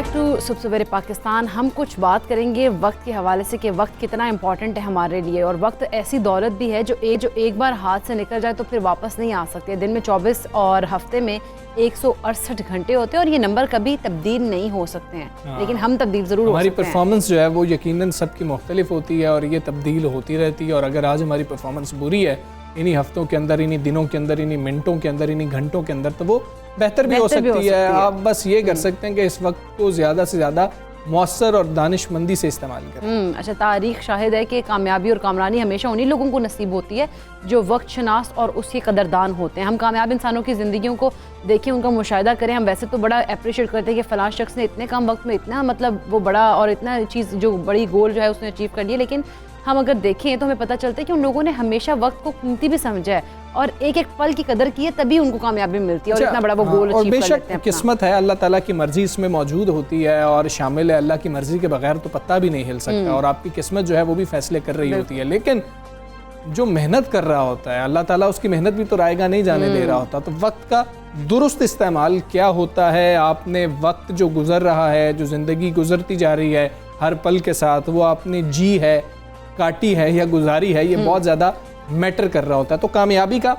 Back to सुबह सवेरे पाकिस्तान। हम कुछ बात करेंगे वक्त के हवाले से कि वक्त कितना इंपॉर्टेंट है हमारे लिए, और वक्त ऐसी दौलत भी है जो एक बार हाथ से निकल जाए तो फिर वापस नहीं आ सकती। दिन में 24 और हफ्ते में 168 घंटे होते हैं और ये नंबर कभी तब्दील नहीं हो सकते हैं, लेकिन हम तब्दील ज़रूर हो सकते हैं। हमारी परफॉर्मेंस जो है वो यकीनन सबकी मुख्तलिफ होती है और ये तब्दील होती रहती है। और अगर आज हमारी परफॉर्मेंस बुरी है इन्हीं हफ्तों के अंदर, इन्हीं दिनों के अंदर, इन्हीं मिनटों के अंदर, इन्हीं घंटों के अंदर, तो वो बेहतर भी हो सकती है। आप बस ये कर सकते हैं कि इस वक्त को ज़्यादा से ज़्यादा मौसर और दानिशमंदी से इस्तेमाल करें। अच्छा, तारीख शाहिद है कि कामयाबी और कामरानी हमेशा उन्हीं लोगों को नसीब होती है जो वक्त शनास और उसके कदरदान होते हैं। हम कामयाब इंसानों की ज़िंदगियों को देखें, उनका मुशाहिदा करें। हम वैसे तो बड़ा अप्रिशिएट करते हैं कि फ़लाँ शख्स ने इतने कम वक्त में इतना वो बड़ा और इतना चीज़ जो बड़ी गोल जो है उसने अचीव कर लिया, लेकिन हम अगर देखें तो हमें पता चलता है कि उन लोगों ने हमेशा वक्त को कीमती भी समझा है और एक एक पल की कदर की है, तभी उनको कामयाबी मिलती है और इतना बड़ा वो गोल अचीव कर लेते हैं। किस्मत है, अल्लाह ताला की मर्जी इसमें मौजूद होती है और शामिल है। अल्लाह की मर्जी के बगैर तो पत्ता भी नहीं हिल सकता और आपकी किस्मत जो है वो भी फैसले कर रही होती है। लेकिन जो मेहनत कर रहा होता है अल्लाह ताला उसकी मेहनत भी तो रायगा नहीं जाने दे रहा होता। तो वक्त का दुरुस्त इस्तेमाल क्या होता है, आपने वक्त जो गुजर रहा है, जो ज़िंदगी गुजरती जा रही है हर पल के साथ, वो आपने जी है, काटी है या गुजारी है, ये बहुत ज़्यादा मैटर कर रहा होता है। तो कामयाबी का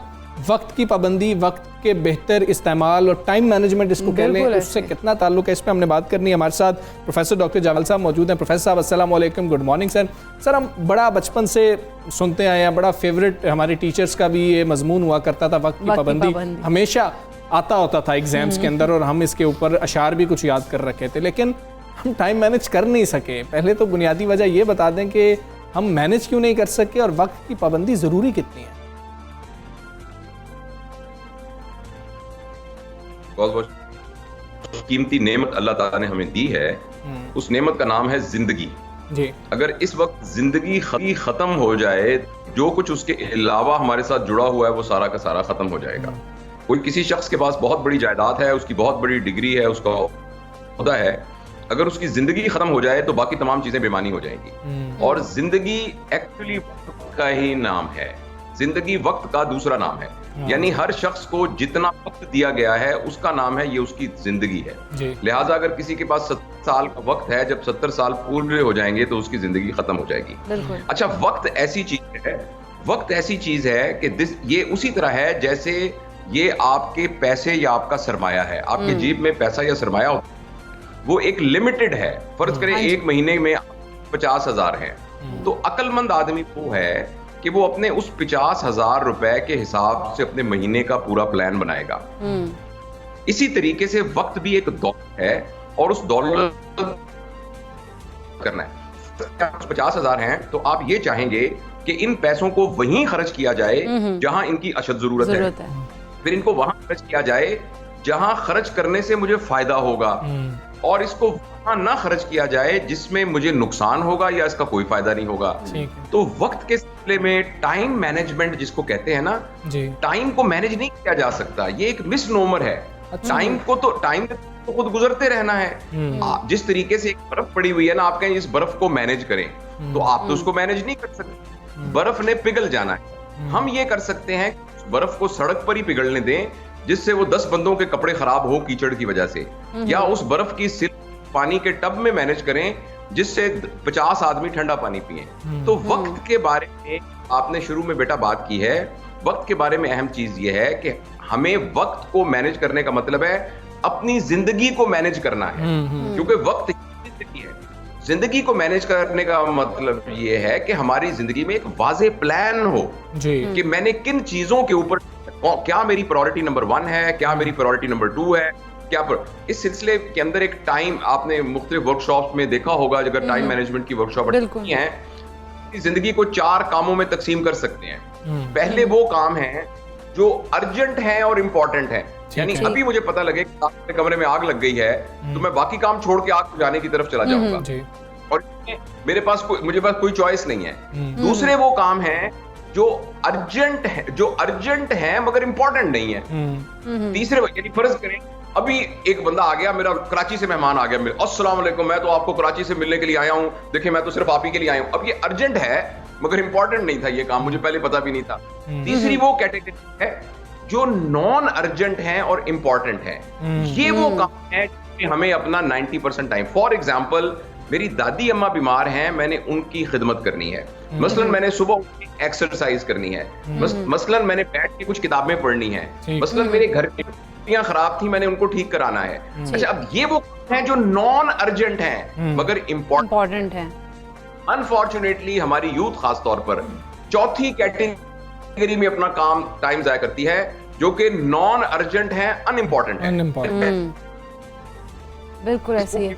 वक्त की पाबंदी, वक्त के बेहतर इस्तेमाल और टाइम मैनेजमेंट इसको कह लें, उससे कितना ताल्लुक है, इस पर हमने बात करनी है। हमारे साथ प्रोफेसर डॉक्टर जावेल साहब मौजूद हैं। प्रोफेसर साहब अस्सलाम वालेकुम, गुड मॉर्निंग सर। सर, हम बड़ा बचपन से सुनते आए हैं, बड़ा फेवरेट हमारे टीचर्स का भी ये मजमून हुआ करता था, वक्त की पाबंदी हमेशा आता होता था एग्जाम्स के अंदर और हम इसके ऊपर अशार भी कुछ याद कर रखे थे, लेकिन हम टाइम मैनेज कर नहीं सके। पहले तो बुनियादी वजह ये बता दें कि हम मैनेज क्यों नहीं कर सके और वक्त की पाबंदी ज़रूरी कितनी है? बहुत बहुत कीमती नेमत अल्लाह ताला ने हमें दी है, उस नेमत का नाम है जिंदगी जी। अगर इस वक्त जिंदगी खत्म हो जाए, जो कुछ उसके अलावा हमारे साथ जुड़ा हुआ है वो सारा का सारा खत्म हो जाएगा। कोई किसी शख्स के पास बहुत बड़ी जायदाद है, उसकी बहुत बड़ी डिग्री है, उसका ओहदा है, अगर उसकी जिंदगी खत्म हो जाए तो बाकी तमाम चीजें बेमानी हो जाएंगी। और जिंदगी एक्चुअली वक्त का ही नाम है, जिंदगी वक्त का दूसरा नाम है। यानी हर शख्स को जितना वक्त दिया गया है उसका नाम है, ये उसकी जिंदगी है। लिहाजा अगर किसी के पास 70 साल का वक्त है, जब 70 साल पूरे हो जाएंगे तो उसकी जिंदगी खत्म हो जाएगी। अच्छा, वक्त ऐसी चीज है कि ये उसी तरह है जैसे ये आपके पैसे या आपका सरमाया है। आपके जेब में पैसा या सरमाया होता है, वो एक लिमिटेड है। फर्ज करें एक महीने में 50,000 है, तो अक्लमंद आदमी वो है कि वो अपने उस 50,000 रुपए के हिसाब से अपने महीने का पूरा प्लान बनाएगा। इसी तरीके से वक्त भी एक दौलत है और उस दौलत करना है। 50,000 हैं तो आप ये चाहेंगे कि इन पैसों को वहीं खर्च किया जाए जहां इनकी अशद जरूरत है, फिर इनको वहां खर्च किया जाए जहां खर्च करने से मुझे फायदा होगा, और इसको वहां ना खर्च किया जाए जिसमें मुझे नुकसान होगा या इसका कोई फायदा नहीं होगा। तो वक्त के सिलसिले में टाइम मैनेजमेंट जिसको कहते हैं ना, टाइम को मैनेज नहीं किया जा सकता, ये एक मिसनोमर है। टाइम तो खुद गुजरते रहना है। जिस तरीके से एक बर्फ पड़ी हुई है ना, आप कहें इस बर्फ को मैनेज करें, तो आप तो उसको मैनेज नहीं कर सकते, बर्फ ने पिघल जाना है। हम ये कर सकते हैं बर्फ को सड़क पर ही पिघलने दें, जिससे वो 10 बंदों के कपड़े खराब हो कीचड़ की वजह से, या उस बर्फ की सिल्क पानी के टब में मैनेज करें जिससे 50 आदमी ठंडा पानी पिए। तो वक्त के बारे में आपने शुरू में बेटा बात की है। वक्त के बारे में अहम चीज ये है कि हमें वक्त को मैनेज करने का मतलब है अपनी जिंदगी को मैनेज करना है, क्योंकि वक्त जिंदगी है। जिंदगी को मैनेज करने का मतलब ये है कि हमारी जिंदगी में एक वाज़े प्लान हो कि मैंने किन चीजों के ऊपर, क्या मेरी प्रायोरिटी नंबर 1 है, क्या मेरी प्रायोरिटी नंबर 2 है, क्या इस सिलसिले के अंदर एक टाइम, आपने मुख्तलिफ वर्कशॉप में देखा होगा, अगर टाइम मैनेजमेंट की वर्कशॉप है, जिंदगी को 4 कामों में तकसीम कर सकते हैं। पहले वो काम है जो अर्जेंट है और इम्पोर्टेंट है, यानी अभी मुझे पता लगे कि कमरे में आग लग गई है तो मैं बाकी काम छोड़ के आग बुझाने की तरफ चला जाऊंगा और मुझे पास कोई चॉइस नहीं है। दूसरे वो काम है जो अर्जेंट है मगर इंपॉर्टेंट नहीं है। तीसरे, यानी फर्ज करें अभी एक बंदा आ गया, मेरा कराची से मेहमान आ गया, अस्सलाम वालेकुम, मैं तो आपको कराची से मिलने के लिए आया हूं, देखिए मैं तो सिर्फ आप ही के लिए आया हूं। अब ये अर्जेंट है मगर इंपॉर्टेंट नहीं था, ये काम मुझे पहले पता भी नहीं था। तीसरी वो कैटेगरी है जो नॉन अर्जेंट है और इंपॉर्टेंट है। ये वो काम है कि हमें अपना 90% टाइम, फॉर एग्जाम्पल मेरी दादी अम्मा बीमार हैं, मैंने उनकी खिदमत करनी है, मसलन मैंने सुबह एक्सरसाइज करनी है, मसलन मैंने बैठ के कुछ किताबें पढ़नी है, मसलन मेरे घर की टूटियां खराब थी, मैंने उनको ठीक कराना है। अच्छा, अब ये वो हैं जो नॉन अर्जेंट हैं मगर इम्पोर्टेंट है। अनफॉर्चुनेटली हमारी यूथ खास तौर पर चौथी कैटेगरी में अपना काम टाइम जाया करती है, जो कि नॉन अर्जेंट है, अनइम्पोर्टेंट है। बिल्कुल ऐसे ही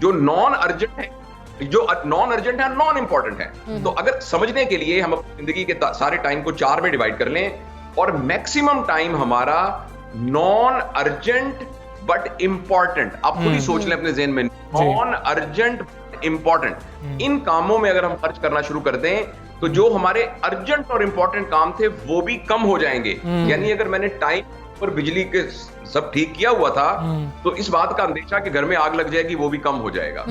जो नॉन अर्जेंट है, नॉन इम्पोर्टेंट है। तो अगर समझने के लिए हम अपनी जिंदगी के सारे टाइम को 4 में डिवाइड कर लें और मैक्सिमम टाइम हमारा नॉन अर्जेंट बट इम्पोर्टेंट, आप खुद ही सोच लें अपने ज़हन में, नॉन अर्जेंट बट इम्पोर्टेंट, इन कामों में अगर हम खर्च करना शुरू कर दें तो जो हमारे अर्जेंट और इम्पोर्टेंट काम थे वो भी कम हो जाएंगे। यानी अगर मैंने टाइम पर बिजली के सब ठीक किया हुआ था तो इस बात का अंदेशा कि घर में आग लग जाएगी वो भी कम हो जाएगा।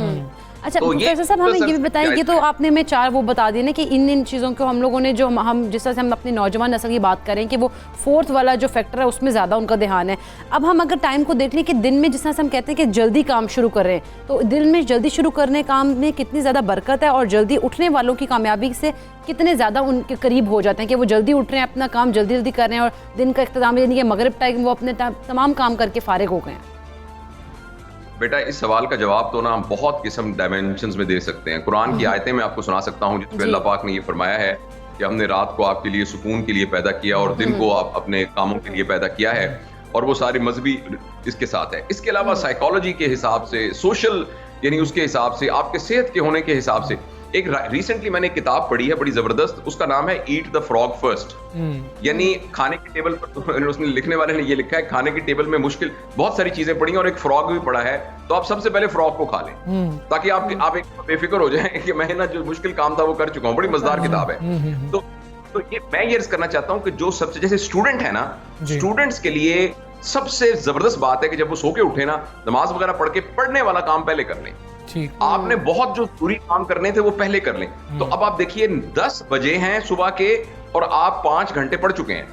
अच्छा, तो प्रोफेसर साहब हमें ये भी बताइए कि तो आपने में 4 वो बता दिए ना कि इन चीज़ों को हम लोगों ने जो हम जिस तरह से हम अपनी नौजवान नस्ल की बात करें कि वो 4th वाला जो फैक्टर है उसमें ज़्यादा उनका ध्यान है। अब हम अगर टाइम को देख लें कि दिन में जिस तरह से हम कहते हैं कि जल्दी काम शुरू कर रहे हैं, तो दिन में जल्दी शुरू करने काम में कितनी ज़्यादा बरकत है और जल्दी उठने वालों की कामयाबी से कितने ज़्यादा उनके करीब हो जाते हैं कि वो जल्दी उठ रहे हैं, अपना काम जल्दी जल्दी कर रहे हैं और दिन का इख्तिताम यानी कि मगरिब टाइम वो अपने तमाम काम करके फारिग हो गए हैं। बेटा, इस सवाल का जवाब तो ना हम बहुत किस्म डायमेंशंस में दे सकते हैं। कुरान की आयतें मैं आपको सुना सकता हूँ जिसमें अल्लाह पाक ने ये फरमाया है कि हमने रात को आपके लिए सुकून के लिए पैदा किया और दिन को आप अपने कामों के लिए पैदा किया है, और वो सारी मजहबी इसके साथ है। इसके अलावा साइकोलॉजी के हिसाब से, सोशल यानी उसके हिसाब से, आपके सेहत के होने के हिसाब से, एक रिसेंटली मैंने एक किताब पढ़ी है बड़ी जबरदस्त, उसका नाम है ईट द फ्रॉग फर्स्ट। यानी खाने के टेबल पर उसने लिखने वाले ने ये लिखा है, खाने के टेबल में मुश्किल बहुत सारी चीजें पड़ी हैं और एक फ्रॉग भी पड़ा है, तो आप सबसे पहले फ्रॉग को खा लें ताकि आप एक बेफिक्र हो जाएं कि मैं ना जो मुश्किल काम था वो कर चुका हूँ। बड़ी मजेदार किताब है। तो ये मैं ये अर्ज करना चाहता हूँ कि जो सबसे, जैसे स्टूडेंट है ना, स्टूडेंट्स के लिए सबसे जबरदस्त बात है कि जब वो सो के उठे ना, नमाज वगैरह पढ़ के पढ़ने वाला काम पहले कर लें। आपने बहुत जो जरूरी काम करने थे वो पहले कर लें। तो अब आप देखिए 10 बजे हैं सुबह के और आप 5 घंटे पढ़ चुके हैं,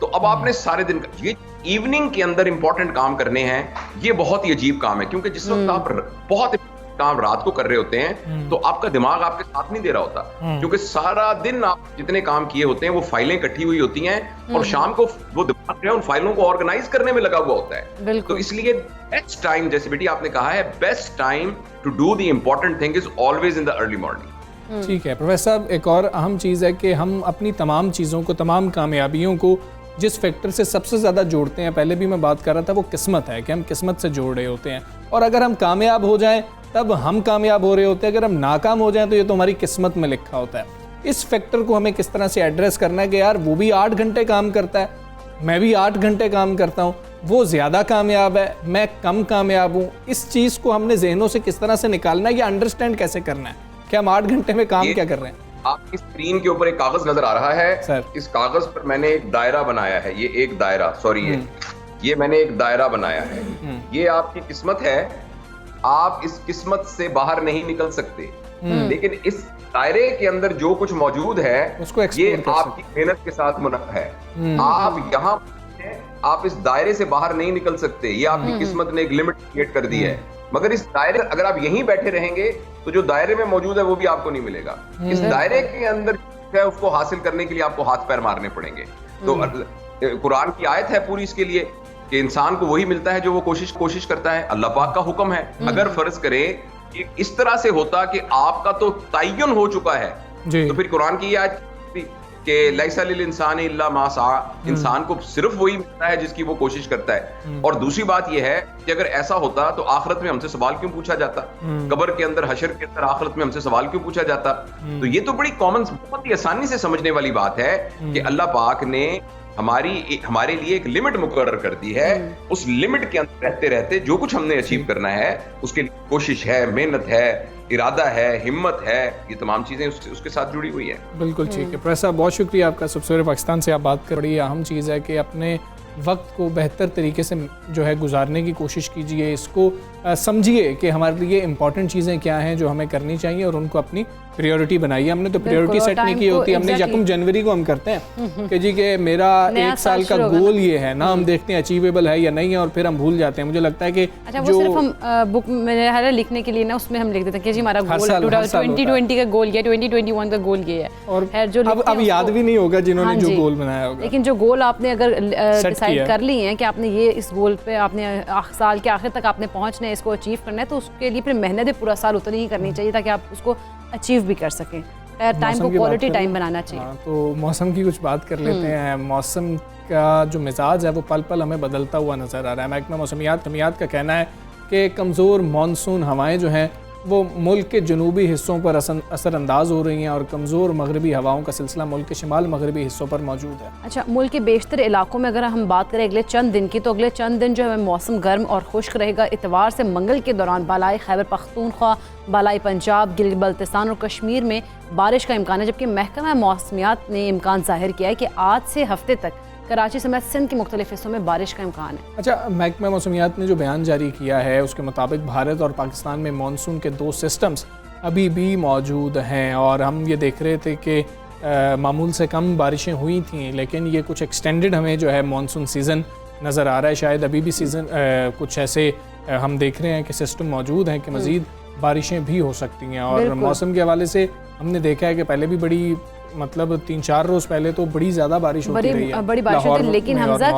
तो अब आपने सारे दिन का ये इवनिंग के अंदर इंपॉर्टेंट काम करने हैं। ये बहुत ही अजीब काम है क्योंकि जिस वक्त आप बहुत काम रात को कर रहे होते हैं तो आपका दिमाग आपके साथ नहीं दे रहा होता, क्योंकि सारा दिन आप जितने काम किए होते हैं वो फाइलें इकट्ठी हुई होती हैं और शाम को वो दिमाग जो है उन फाइलों को ऑर्गेनाइज करने में लगा हुआ होता है। तो इसलिए बेस्ट टाइम, जैसे बेटी आपने कहा है, best time to do the important thing is always in the early morning. ठीक है प्रोफेसर साहब, एक और अहम चीज़ है कि हम अपनी तमाम चीज़ों को, तमाम कामयाबियों को जिस फैक्टर से सबसे ज़्यादा जोड़ते हैं, पहले भी मैं बात कर रहा था, वो किस्मत है कि हम किस्मत से जोड़ रहे होते हैं, और अगर हम कामयाब हो जाएं तब हम कामयाब हो रहे होते हैं, अगर हम नाकाम हो जाएं तो ये तो हमारी किस्मत में लिखा होता है। इस फैक्टर को हमें किस तरह से एड्रेस करना है कि यार वो भी 8 घंटे काम करता है, मैं भी 8 घंटे काम करता हूँ, वो ज़्यादा कामयाब है, मैं कम कामयाब हूँ। इस चीज़ को हमने जहनों से किस तरह से निकालना है या अंडरस्टैंड कैसे करना है कि हम 8 घंटे में काम क्या कर रहे हैं। आपकी स्क्रीन के ऊपर एक कागज नजर आ रहा है सर, इस कागज पर मैंने एक दायरा बनाया है, ये एक दायरा, सॉरी ये मैंने एक दायरा बनाया है। ये आपकी किस्मत है, आप इस किस्मत से बाहर नहीं निकल सकते, लेकिन इस दायरे के अंदर जो कुछ मौजूद है उसको ये आपकी मेहनत के साथ मुनक्का है। आप यहाँ, आप इस दायरे से बाहर नहीं निकल सकते, ये आपकी किस्मत ने एक लिमिट क्रिएट कर दी है। मगर इस दायरे, अगर आप यहीं बैठे रहेंगे तो जो दायरे में मौजूद है वो भी आपको नहीं मिलेगा। इस दायरे के अंदर है उसको हासिल करने के लिए आपको हाथ पैर मारने पड़ेंगे। तो कुरान की आयत है पूरी इसके लिए कि इंसान को वही मिलता है जो वो कोशिश करता है। अल्लाह पाक का हुक्म है, अगर फर्ज करें कि इस तरह से होता कि आपका तो तयन हो चुका है तो फिर कुरान की आयत कि लैसा लिल इंसान इल्ला मा सा, इंसान को सिर्फ वही मिलता है जिसकी वो कोशिश करता है। और दूसरी बात यह है कि अगर ऐसा होता तो आखिरत में हमसे सवाल क्यों पूछा जाता, कब्र के अंदर, हशर के अंदर, आखिरत में हमसे सवाल क्यों पूछा जाता। तो ये तो बड़ी कॉमन, बहुत ही आसानी से समझने वाली बात है कि अल्लाह पाक ने हमारे लिए एक लिमिट मुकर्रर कर दी है। उस लिमिट के अंदर रहते रहते जो कुछ हमने अचीव करना है उसके लिए कोशिश है, मेहनत है, इरादा है, हिम्मत है, ये तमाम चीज़ें उसके साथ जुड़ी हुई है। बिल्कुल ठीक है। प्रोफेसर बहुत शुक्रिया आपका। सबसे पाकिस्तान से आप बात कर, बड़ी अहम चीज़ है कि अपने वक्त को बेहतर तरीके से जो है गुजारने की कोशिश कीजिए, इसको समझिए कि हमारे लिए इंपॉर्टेंट चीज़ें क्या हैं जो हमें करनी चाहिए और उनको अपनी प्रायोरिटी बनाइए। हमने तो प्रायोरिटी सेट नहीं की होती, हमने 1 जनवरी को हम करते हैं कि जी के मेरा 1 साल का गोल ये है ना, हम देखते हैं अचीवेबल है या नहीं है और फिर हम भूल जाते हैं। मुझे लगता है कि अच्छा वो सिर्फ हम बुक में लिखने के लिए ना, उसमें हम लिख देते हैं कि जी हमारा गोल 2020 का गोल ये है, 2021 का गोल ये है, और जो अब याद भी नहीं होगा जिन्होंने जो गोल बनाया होगा। लेकिन जो गोल आपने अगर डिसाइड कर ली है कि आपने ये इस गोल पे आपने साल के आखिर तक आपने पहुंचना है, इसको अचीव करना है, तो उसके लिए फिर मेहनत पूरा साल उतनी ही करनी चाहिए ताकि आप उसको अचीव भी कर सकें। टाइम को क्वालिटी टाइम बनाना चाहिए। तो मौसम की कुछ बात कर लेते हैं। मौसम का जो मिजाज है वो पल पल हमें बदलता हुआ नज़र आ रहा है। महकमा मौसमियात का कहना है कि कमज़ोर मानसून हवाएं जो हैं वो मुल्क के जनूबी हिस्सों पर असरअंदाज हो रही हैं और कमज़ोर मगरबी हवाओं का सिलसिला मुल्क के शिमाल मगरबी हिस्सों पर मौजूद है। अच्छा, मुल्क के बेशतर इलाकों में अगर हम बात करें अगले चंद दिन की, तो अगले चंद दिन जो है मौसम गर्म और खुश्क रहेगा। इतवार से मंगल के दौरान बालाई खैबर पख्तूनख्वा, बालाई पंजाब, गिलगित बल्तिस्तान और कश्मीर में बारिश का इम्कान है, जबकि महकमा मौसमियात ने इम्कान जाहिर किया है कि आज से हफ्ते तक कराची समेत सिंध के मुख्तलिफ हिस्सों में बारिश का इम्कान है। अच्छा, महकमा मौसमियात ने जो बयान जारी किया है उसके मुताबिक भारत और पाकिस्तान में मानसून के 2 सिस्टम्स अभी भी मौजूद हैं और हम ये देख रहे थे कि मामूल से कम बारिशें हुई थी, लेकिन ये कुछ एक्सटेंडेड हमें जो है मानसून सीज़न नज़र आ रहा है। शायद अभी भी सीज़न कुछ ऐसे हम देख रहे हैं कि सिस्टम मौजूद हैं कि मज़ीद बारिशें भी हो सकती हैं। और मौसम के हवाले से हमने देखा है कि पहले भी बड़ी मतलब 3-4 रोज पहले तो बड़ी ज़्यादा बारिश होती रही है, बड़ी बारिश होती है। लेकिन हमजा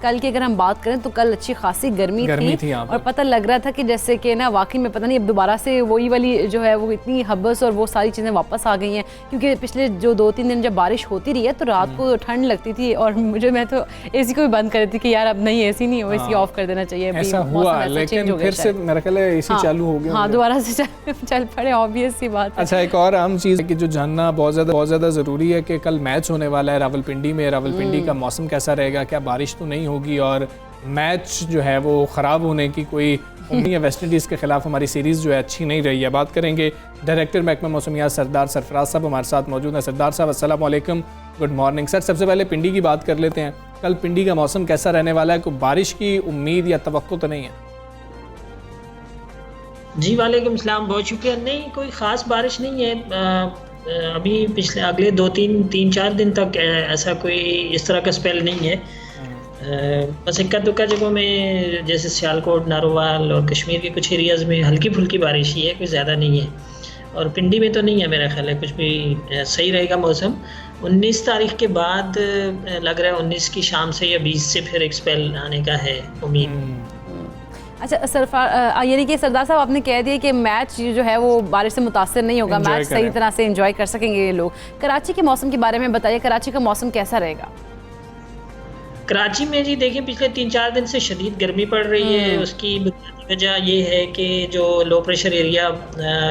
कल की अगर हम बात करें तो कल अच्छी खासी गर्मी थी और पता लग रहा था कि जैसे कि ना वाकई में पता नहीं अब दोबारा से वही वाली जो है वो इतनी हब्बस और वो सारी चीज़ें वापस आ गई हैं, क्योंकि पिछले जो 2-3 दिन जब बारिश होती रही है तो रात को ठंड लगती थी और मैं तो एसी को भी बंद कर देती कि यार अब नहीं एसी नहीं हो, एसी ऑफ कर देना चाहिए। ऐसा हुआ, लेकिन फिर से मेरा ख्याल है एसी चालू हो गया। हाँ, दोबारा से चल पड़े, ऑब्वियस सी बात है। अच्छा, एक और अहम चीज़ कि जो जानना बहुत ज़्यादा ज़रूरी है कि कल मैच होने वाला है रावलपिंडी में। रावलपिंडी का मौसम कैसा रहेगा, क्या बारिश तो नहीं होगी और मैच जो है वो ख़राब होने की कोई उम्मीद है? वेस्ट इंडीज़ के खिलाफ हमारी सीरीज़ जो है अच्छी नहीं रही है। बात करेंगे डायरेक्टर महकमा मौसमियात सरदार सरफराज साहब हमारे साथ मौजूद हैं। सरदार साहब अस्सलाम वालेकुम, गुड मॉर्निंग। सर, सबसे पहले पिंडी की बात कर लेते हैं। कल पिंडी का मौसम कैसा रहने वाला है, कोई बारिश की उम्मीद या तवक्को तो नहीं है? जी वालेकुम सलाम, बहुत शुक्रिया। नहीं, कोई ख़ास बारिश नहीं है। अभी पिछले अगले 2-3-4 दिन तक ऐसा कोई इस तरह का स्पेल नहीं है। बस इक्का दुक्का जगहों में जैसे सियालकोट, नारोवाल और कश्मीर के कुछ एरियाज़ में हल्की फुल्की बारिश ही है, कोई ज़्यादा नहीं है। और पिंडी में तो नहीं है, मेरा ख्याल है कुछ भी सही रहेगा मौसम। 19 तारीख के बाद लग रहा है 19 की शाम से या 20 से फिर एक स्पेल आने का है उम्मीद। अच्छा सरफराज, यानी कि सरदार साहब आपने कह दिया कि मैच जो है वो बारिश से मुतासर नहीं होगा, मैच सही तरह से एंजॉय कर सकेंगे ये लोग। कराची के मौसम के बारे में बताइए, कराची का मौसम कैसा रहेगा? कराची में जी देखिए, पिछले 3-4 दिन से शदीद गर्मी पड़ रही है। उसकी बुनियादी वजह ये है कि जो लो प्रेशर एरिया,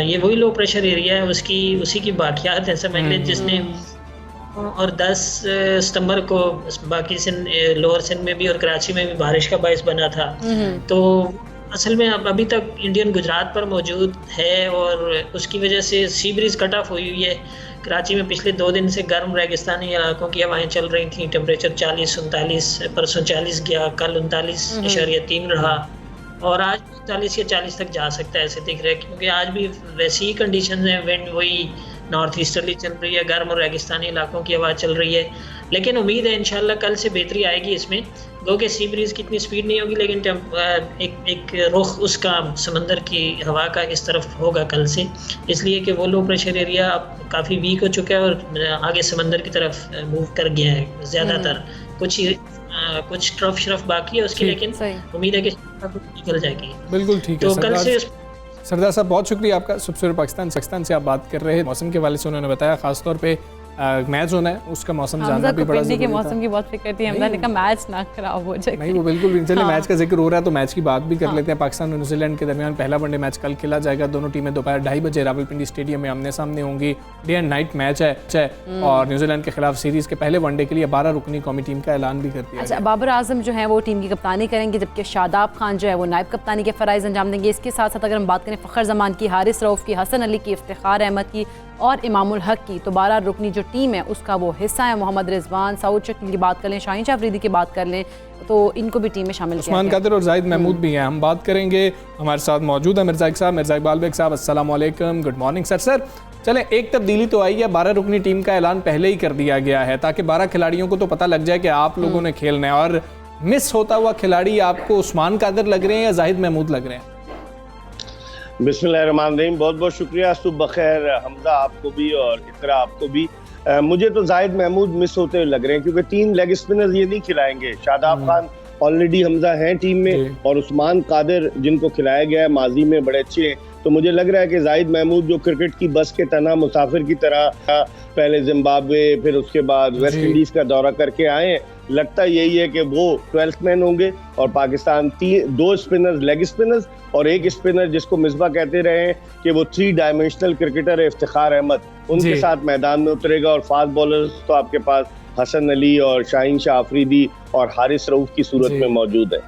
ये वही लो प्रेशर एरिया है, उसी की बाकियात हैं समझ लें, जिसने और 10 सितंबर को बाकी सिंध, लोअर सिंध में भी और कराची में भी बारिश का बायस बना था। तो असल में अब अभी तक इंडियन गुजरात पर मौजूद है और उसकी वजह से सी ब्रीज कट ऑफ हुई हुई है। कराची में पिछले 2 दिन से गर्म रेगिस्तानी इलाकों की हवाएं चल रही थी। टेम्परेचर 40-39, परसों 40 गया, कल 39.3 रहा और आज 40 या 40 तक जा सकता है ऐसे दिख रहा है, क्योंकि आज भी वैसी ही कंडीशन है। विंड वही नॉर्थ ईस्टर्ली चल रही है, गर्म और रेगिस्तानी इलाकों की हवा चल रही है। लेकिन उम्मीद है इंशाल्लाह कल से बेहतरी आएगी इसमें। गो के सी ब्रीज की इतनी स्पीड नहीं होगी, लेकिन एक रुख उसका समंदर की हवा का इस तरफ होगा कल से, इसलिए कि वो लो प्रेशर एरिया अब काफ़ी वीक हो चुका है और आगे समंदर की तरफ मूव कर गया है ज़्यादातर। कुछ ट्रफ शरफ बाकी है उसकी, लेकिन उम्मीद है कि निकल जाएगी। बिल्कुल ठीक है। तो कल से सरदार साहब बहुत शुक्रिया आपका। सबसे पाकिस्तान से आप बात कर रहे हैं। मौसम के हवाले से उन्होंने बताया, ख़ासतौर पे मैच होना है, उसका मौसम जानना हमजा भी को बड़ा पिंडी के ज़रूरी था। मौसम की बहुत फिक्र थी, हमजा ने कहा मैच ना खराब हो जाए। नहीं, वो बिल्कुल भी चलिए, हाँ। मैच का जिक्र हो रहा है तो मैच की बात भी कर लेते हैं। पाकिस्तान और न्यूजीलैंड के दरमियान पहला वनडे मैच कल खेला जाएगा। दोनों टीमें दोपहर 2:30 बजे रावलपिंडी स्टेडियम में आमने सामने होंगी। डे एंड नाइट मैच है और न्यूजीलैंड के खिलाफ सीरीज के पहले वनडे के लिए 12 रुकनी कौमी टीम का ऐलान भी कर दिया। अच्छा, बाबर आजम जो है वो टीम की कप्तानी करेंगे, जबकि शादाब खान जो है वो नायब कप्तानी के फ़राइज़ अंजाम देंगे। इसके साथ साथ अगर हम बात करें फ़खर जमान की, हारिस रऊफ़ की, हसन अली की, इफ्तिखार अहमद की और इमामुल हक की, तो 12 रुकनी जो टीम है उसका वो हिस्सा है। मोहम्मद रिजवान, सऊद शकील की बात कर लें, शाहीन शाह अफरीदी की बात कर लें, तो इनको भी टीम में शामिल किया उस्मान गया। कादिर और जाहिद महमूद भी हैं। हम बात करेंगे, हमारे साथ मौजूद है मिर्ज़ा साहब, मिर्ज़ा इकबाल बेग साहब। अस्सलाम वालेकुम, गुड मॉर्निंग सर। सर चलें, एक तब्दीली तो आई है, 12 रुकनी टीम का ऐलान पहले ही कर दिया गया है ताकि 12 खिलाड़ियों को तो पता लग जाए कि आप लोगों ने खेलना है। और मिस होता हुआ खिलाड़ी आपको उस्मान कादिर लग रहे हैं या जाहिद महमूद लग रहे हैं? बिस्मिल्लाहिर्रहमानिर्रहीम, बहुत बहुत शुक्रिया। सुबह खैर हमजा आपको भी और इकरा आपको भी। मुझे तो जाहिद महमूद मिस होते हुए लग रहे हैं क्योंकि 3 लेग स्पिनर्स ये नहीं खिलाएंगे। शादाब खान ऑलरेडी हमजा हैं टीम में और उस्मान कादिर जिनको खिलाया गया है माजी में बड़े अच्छे हैं। तो मुझे लग रहा है कि जाहिद महमूद जो क्रिकेट की बस के तना मुसाफिर की तरह पहले जिम्बाब्वे फिर उसके बाद वेस्ट इंडीज का दौरा करके आए हैं, लगता यही है कि वो 12th मैन होंगे और पाकिस्तान 2 स्पिनर्स लेग स्पिनर्स और एक स्पिनर जिसको मिसबा कहते रहे हैं कि वो 3 डायमेंशनल क्रिकेटर है इफ्तिखार अहमद, उनके साथ मैदान में उतरेगा। और फास्ट बॉलर्स तो आपके पास हसन अली और शाहीन शाह अफरीदी और हारिस रऊफ की सूरत में मौजूद है।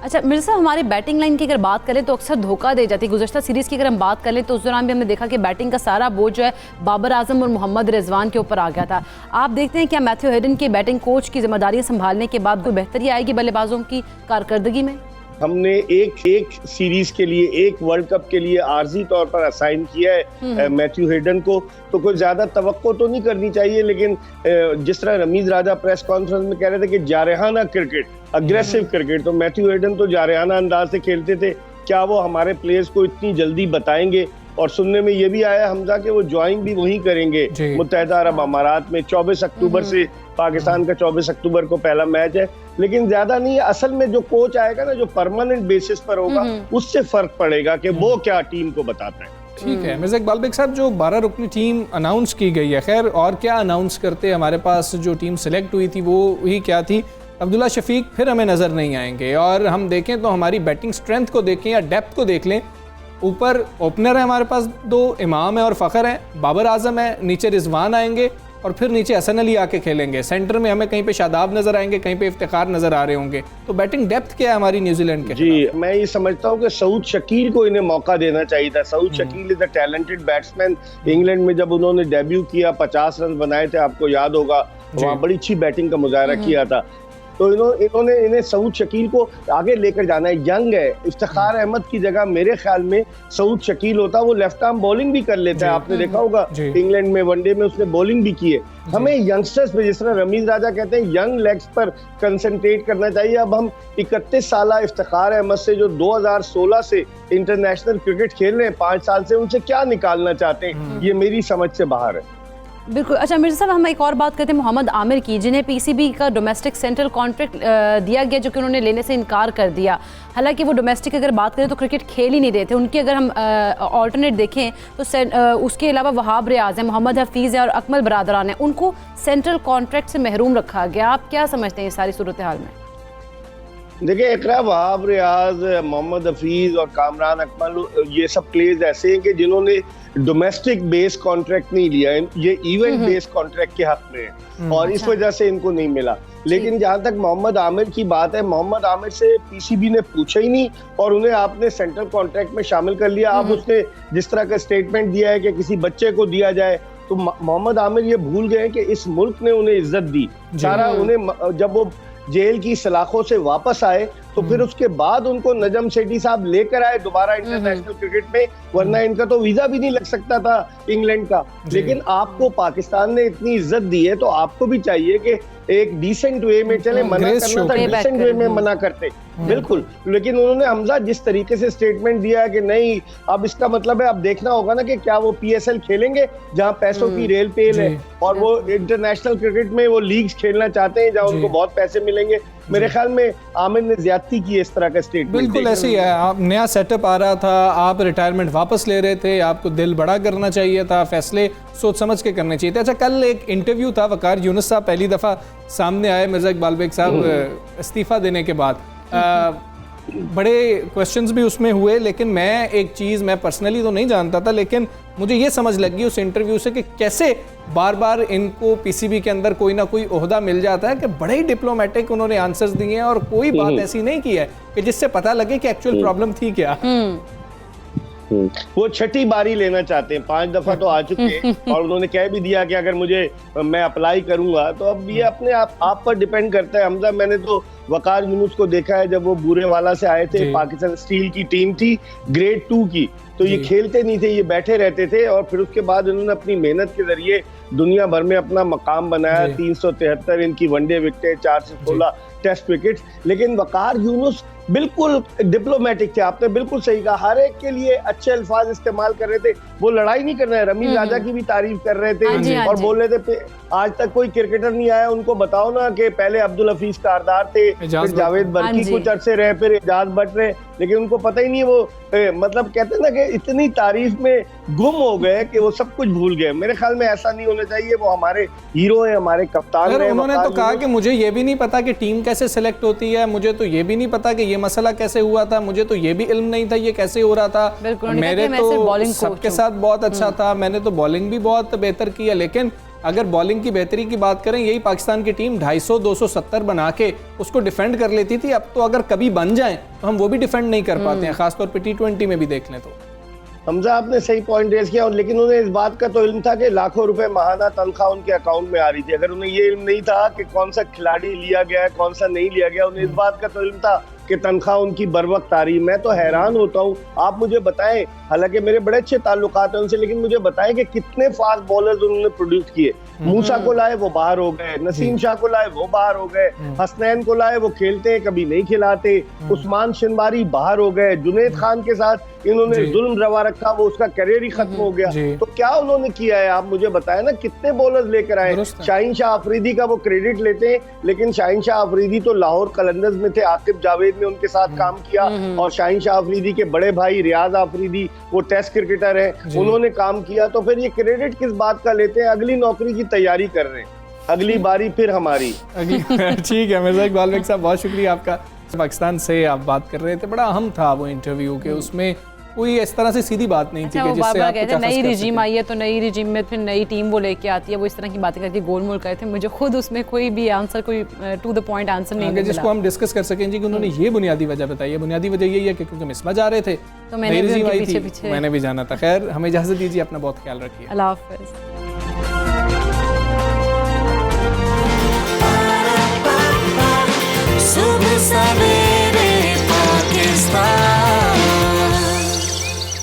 अच्छा मिर्ज़ा, हमारे बैटिंग लाइन की अगर बात करें तो अक्सर धोखा दे जाती है। गुज़श्ता सीरीज़ की अगर हम बात कर लें तो उस दौरान भी हमने देखा कि बैटिंग का सारा बोझ जो है बाबर आजम और मोहम्मद रिजवान के ऊपर आ गया था। आप देखते हैं क्या मैथ्यू हेडन के बैटिंग कोच की जिम्मेदारियां संभालने के बाद कोई बेहतरी आएगी बल्लेबाजों की कारकर्दगी में? हमने एक सीरीज के लिए, एक वर्ल्ड कप के लिए आर्जी तौर पर असाइन किया है मैथ्यू हेडन को, तो कोई ज्यादा तवक्को तो नहीं करनी चाहिए। लेकिन जिस तरह रमीज राजा प्रेस कॉन्फ्रेंस में कह रहे थे कि जारहाना क्रिकेट, अग्रेसिव क्रिकेट, तो मैथ्यू हेडन तो जारहाना अंदाज से खेलते थे। क्या वो हमारे प्लेयर्स को इतनी जल्दी बताएंगे? और सुनने में ये भी आया हमजा कि वो ज्वाइन भी वहीं करेंगे मुत्तहिदा अरब अमारात में। 24 अक्टूबर से पाकिस्तान का 24 अक्टूबर को पहला मैच है। लेकिन ज्यादा नहीं, असल में जो कोच आएगा ना, जो परमानेंट बेसिस पर होगा, उससे फर्क पड़ेगा कि वो क्या टीम को बताता है। ठीक है मिर्ज़ा इकबाल बेग साहब, जो 12 रुकनी टीम अनाउंस की गई है, खैर और क्या अनाउंस करते, हमारे पास जो टीम सिलेक्ट हुई थी वो ही क्या थी? अब्दुल्ला शफीक फिर हमें नज़र नहीं आएंगे। और हम देखें तो हमारी बैटिंग स्ट्रेंथ को देखें या डेप्थ को देख लें, ऊपर ओपनर है हमारे पास 2, इमाम है और फ़खर है, बाबर आजम है, नीचे रिजवान आएंगे और फिर नीचे हसन अली आके खेलेंगे। सेंटर में हमें कहीं पे शादाब नजर आएंगे, कहीं पे इफ्तिखार नजर आ रहे होंगे। तो बैटिंग डेप्थ क्या है हमारी न्यूजीलैंड के? जी, मैं ये समझता हूँ कि सऊद शकील को इन्हें मौका देना चाहिए था। Saud Shakeel is a talented batsman. England में जब उन्होंने डेब्यू किया 50 रन बनाए थे, आपको याद होगा, वहाँ बड़ी अच्छी बैटिंग का मुजाहरा किया था। तो इन्हें सऊद शकील को आगे लेकर जाना है। यंग है, इफ्तिखार अहमद की जगह मेरे ख्याल में सऊद शकील होता, वो लेफ्ट आर्म बॉलिंग भी कर लेता है। आपने देखा होगा इंग्लैंड में वनडे में उसने बॉलिंग भी की है। हमें यंगस्टर्स पे, जिस तरह रमीज राजा कहते हैं, यंग लेग्स पर कंसंट्रेट करना चाहिए। अब हम 31 साल इफ्तिखार अहमद से, जो 2016 से इंटरनेशनल क्रिकेट खेल रहे हैं, 5 साल से, उनसे क्या निकालना चाहते हैं, ये मेरी समझ से बाहर है। बिल्कुल। अच्छा मिर्ज़ा साहब, हम एक और बात करते हैं मोहम्मद आमिर की, जिन्हें पीसीबी का डोमेस्टिक सेंट्रल कॉन्ट्रैक्ट दिया गया, जो कि उन्होंने लेने से इनकार कर दिया। हालांकि वो डोमेस्टिक अगर बात करें तो क्रिकेट खेल ही नहीं रहे थे। उनकी अगर हम ऑल्टरनेट देखें तो उसके अलावा वहाब रियाज है, मोहम्मद हफीज़ है और अकमल बरादरान है, उनको सेंट्रल कॉन्ट्रैक्ट से महरूम रखा गया। आप क्या समझते हैं इस सारी सूरत हाल में? देखिए, इकरा, वहाब रियाज, मोहम्मद हफीज और कामरान अकमल, ये सब प्लेयर्स ऐसे हैं कि जिन्होंने डोमेस्टिक बेस कॉन्ट्रैक्ट नहीं लिया, ये इवेंट बेस कॉन्ट्रैक्ट के हक में है और इस वजह से इनको नहीं मिला। लेकिन जहां तक मोहम्मद आमिर की बात है, मोहम्मद आमिर से पीसीबी ने पूछा ही नहीं और उन्हें आपने सेंट्रल कॉन्ट्रैक्ट में शामिल कर लिया। आप उसने जिस तरह का स्टेटमेंट दिया है कि किसी बच्चे को दिया जाए, तो मोहम्मद आमिर ये भूल गए कि इस मुल्क ने उन्हें इज्जत दी। सारा उन्हें, जब वो जेल की सलाखों से वापस आए तो फिर उसके बाद उनको नजम सेठी साहब लेकर आए दोबारा इंटरनेशनल क्रिकेट में, वरना इनका तो वीजा भी नहीं लग सकता था इंग्लैंड का। लेकिन आपको पाकिस्तान ने इतनी इज्जत दी है तो आपको भी चाहिए कि एक डिसेंट वे में चले। मना करना था, डिसेंट वे में मना करते, बिल्कुल। लेकिन उन्होंने हमजा जिस तरीके से स्टेटमेंट दिया है कि नहीं, अब इसका मतलब है अब देखना होगा ना कि क्या वो पीएसएल खेलेंगे जहां पैसों की रेल पेल है, और वो इंटरनेशनल क्रिकेट में वो लीग्स खेलना चाहते हैं जहां उनको बहुत पैसे मिलेंगे। मेरे ख्याल में आमिर ने ज्यादती की इस तरह का स्टेटमेंट। बिल्कुल ऐसे ही है, आप नया सेटअप आ रहा था, आप रिटायरमेंट वापस ले रहे थे, आपको दिल बड़ा करना चाहिए था, फैसले सोच समझ के करने चाहिए थे। अच्छा, कल एक इंटरव्यू था, वकार यूनुस साहब पहली दफ़ा सामने आए मिर्ज़ा इकबाल बेग साहब इस्तीफ़ा देने के बाद। बड़े क्वेश्चंस भी उसमें हुए, लेकिन मैं एक चीज़, मैं पर्सनली तो नहीं जानता था, लेकिन मुझे ये समझ लग गई उस इंटरव्यू से कि कैसे बार बार इनको पीसीबी के अंदर कोई ना कोई ओहदा मिल जाता है, कि बड़े ही डिप्लोमेटिक उन्होंने आंसर्स दिए हैं और कोई बात ऐसी नहीं की है कि जिससे पता लगे कि एक्चुअल प्रॉब्लम थी क्या। वो छठी बारी लेना चाहते हैं, 5 दफा तो आ चुके हैं और उन्होंने कह भी दिया कि अगर मैं अप्लाई करूंगा तो अब ये अपने आप पर डिपेंड करता है। हमजा, मैंने तो वकार यूनुस को देखा है जब वो बूरेवाला से आए थे, पाकिस्तान स्टील की टीम थी ग्रेड 2 की, तो ये खेलते नहीं थे, ये बैठे रहते थे और फिर उसके बाद इन्होंने अपनी मेहनत के जरिए दुनिया भर में अपना मकाम बनाया। 373 इनकी वनडे विकेट, 416 टेस्ट विकेट्स। लेकिन वकार यूनुस बिल्कुल डिप्लोमेटिक थे, आपने बिल्कुल सही कहा, हर एक के लिए अच्छे अल्फाज इस्तेमाल कर रहे थे। वो लड़ाई नहीं कर रहे हैं, रमीज राजा की भी तारीफ कर रहे थे और बोल रहे थे आज तक कोई क्रिकेटर नहीं आया, उनको बताओ ना कि पहले अब्दुल हफीज कारदार थे, फिर जावेद बर्की कुछ अरसे रहे, फिर एजाज भट्ट रहे, लेकिन उनको पता ही नहीं है। वो मतलब कहते हैं ना कि इतनी तारीफ में गुम हो गए कि वो सब कुछ भूल गए। मेरे ख्याल में ऐसा नहीं होना चाहिए, वो हमारे हीरो हैं, हमारे कप्तान हैं। उन्होंने तो कहा कि मुझे ये भी नहीं पता कि टीम कैसे सिलेक्ट होती है, मुझे तो ये भी नहीं पता कि ये मसला कैसे हुआ था, मुझे तो ये भी इल्म नहीं था ये कैसे हो रहा था। मेरे तो सबके साथ बहुत अच्छा था, मैंने तो बॉलिंग भी बहुत बेहतर किया। लेकिन अगर बॉलिंग की बेहतरी की बात करें, यही पाकिस्तान की टीम 250-270 बना के उसको डिफेंड कर लेती थी। अब तो अगर कभी बन जाए तो हम वो भी डिफेंड नहीं कर पाते हैं, खासतौर पे T20 में भी देख लें तो। हमजा, आपने सही पॉइंट रेज किया, और लेकिन उन्हें इस बात का तो इल्म था कि लाखों रुपए माहाना तनख्वाह उनके अकाउंट में आ रही थी। अगर उन्हें ये इल्म नहीं था कि कौन सा खिलाड़ी लिया गया है, कौन सा नहीं लिया गया, उन्हें इस बात का तो इल्म था कि तनख्वाह उनकी बर वक्त आ रही। मैं तो हैरान होता हूँ, आप मुझे बताएं, हालांकि मेरे बड़े अच्छे ताल्लुकात हैं उनसे, लेकिन मुझे बताएं कि कितने फास्ट बॉलर्स उन्होंने प्रोड्यूस किए। मूसा को लाए, वो बाहर हो गए, नसीम शाह को लाए, वो बाहर हो गए, हसनैन को लाए, वो खेलते हैं कभी नहीं खिलाते, उस्मान शिनवारी बाहर हो गए, जुनैद खान के साथ इन्होंने जुल्म रवा रखा, वो उसका करियर ही खत्म हो गया। तो क्या उन्होंने किया है आप मुझे बताएं ना, कितने बॉलर्स लेकर आए। शाहीन शाह अफरीदी का वो क्रेडिट लेते हैं, लेकिन शाहीन शाह अफरीदी तो लाहौर कलंदर्स में थे, आकिब जावेद ने उनके साथ काम किया, और शाहीन शाह अफरीदी के बड़े भाई रियाज अफरीदी वो टेस्ट क्रिकेटर है, उन्होंने काम किया। तो फिर ये क्रेडिट किस बात का लेते हैं? अगली नौकरी की तैयारी कर रहे हैं, अगली बारी फिर हमारी। ठीक है मिर्ज़ा इकबाल बेग साहब, बहुत शुक्रिया आपका। पाकिस्तान से आप बात कर रहे थे, बड़ा अहम था वो इंटरव्यू के, उसमें कोई इस तरह से सीधी बात नहीं थी कि जिससे आप कुछ नई रिजीम आई है तो नई रिजीम में फिर नई टीम वो लेके आती है, वो इस तरह की बातें करके गोलमोल करे थे। मुझे खुद उसमें कोई भी आंसर, कोई टू द पॉइंट आंसर नहीं मिला जिसको हम डिस्कस कर सकें जी कि उन्होंने ये बुनियादी वजह बताई है। बुनियादी वजह यही है कि क्योंकि मिसबा जा रहे थे, तो मैंने भी जाना था। खैर, हमें इजाजत दीजिए, अपना बहुत ख्याल रखिए, अल्लाह हाफ़िज़।